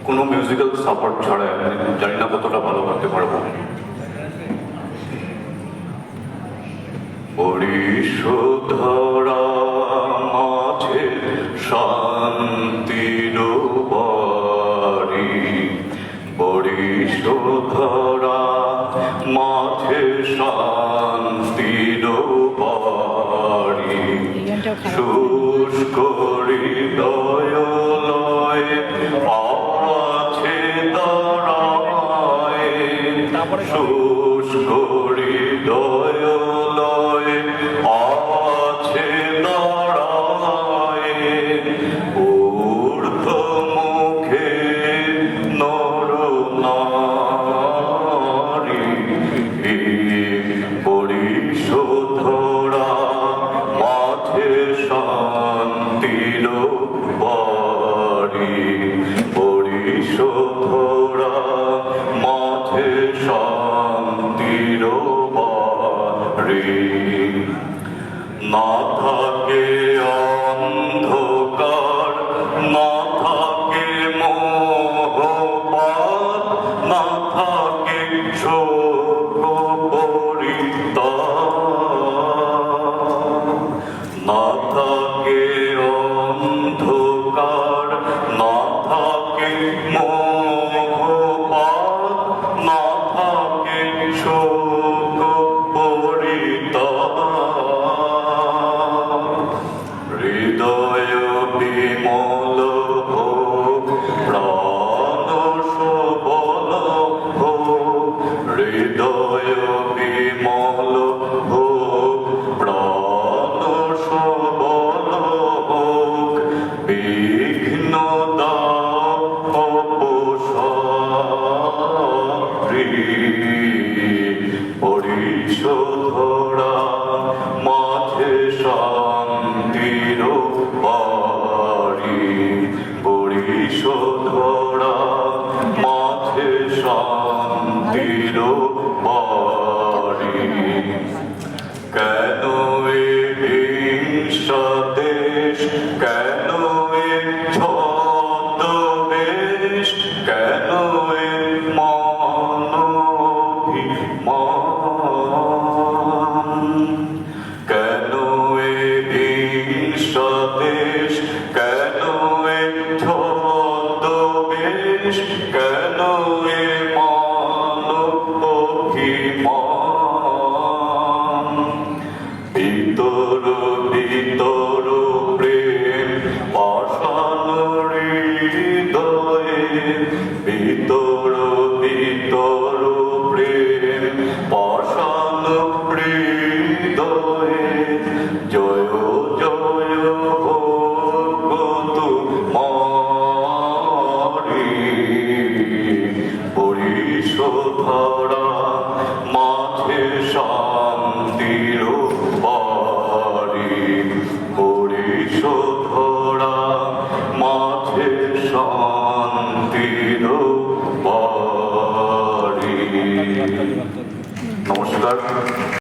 কোনো musical support ছাড়াই আমি জানি না কতটা ভালো করতে পারবো। পরিশোধরা মাঝে শান্তির বাড়ি, পরিশোধরা মাঝে শান্তির বাড়ি, শুষ্ক হৃদয় লয় আছে দাঁড়ায়, শুষ্ক হৃদয় লয় আছে দাঁড়ায়, ঊর্ধ্ব মুখে নর নারী, পরিশোধরা মাঝে শান্তির বাড়ি, পরিশোধরা মাঝে শান্তির বাড়ি। না থাকে অন্ধকার, না থাকে মোহপাত, না থাকে শোক পরিতাপ, না থাকে অন্ধকার, না থাকে মোহপাত, না থাকে শোক পরিতাপ। হৃদয় বিমল হোক, প্রাণ সবল হোক, হৃদয় বিমল হোক, প্রাণ সবল হোক, বিঘ্ন দাও অপসারি, পরিশোধরা মাঝে শান্তির বাড়ি, পরিশোধরা মাঝে শান্তির বাড়ি। কেন এ হিংসা দেশ, কেন এ ছদ্মবেশ, কেন এ মানবিমান, কেন এ হিংসা দেশ, কেন এ ছদ্মবেশ, কেন এ মানবিমান। ভিতর ভিতর প্রেম পাষাণ হৃদয়ে, ভিতর ভিতর প্রেম পাষাণ হৃদয়ে, জয় জয় হোক তোমারি, পরিশোধরা মাঝে শান্তির বাড়ি, পরিশোধরা মাঝে শান্তির বাড়ি। নমস্কার।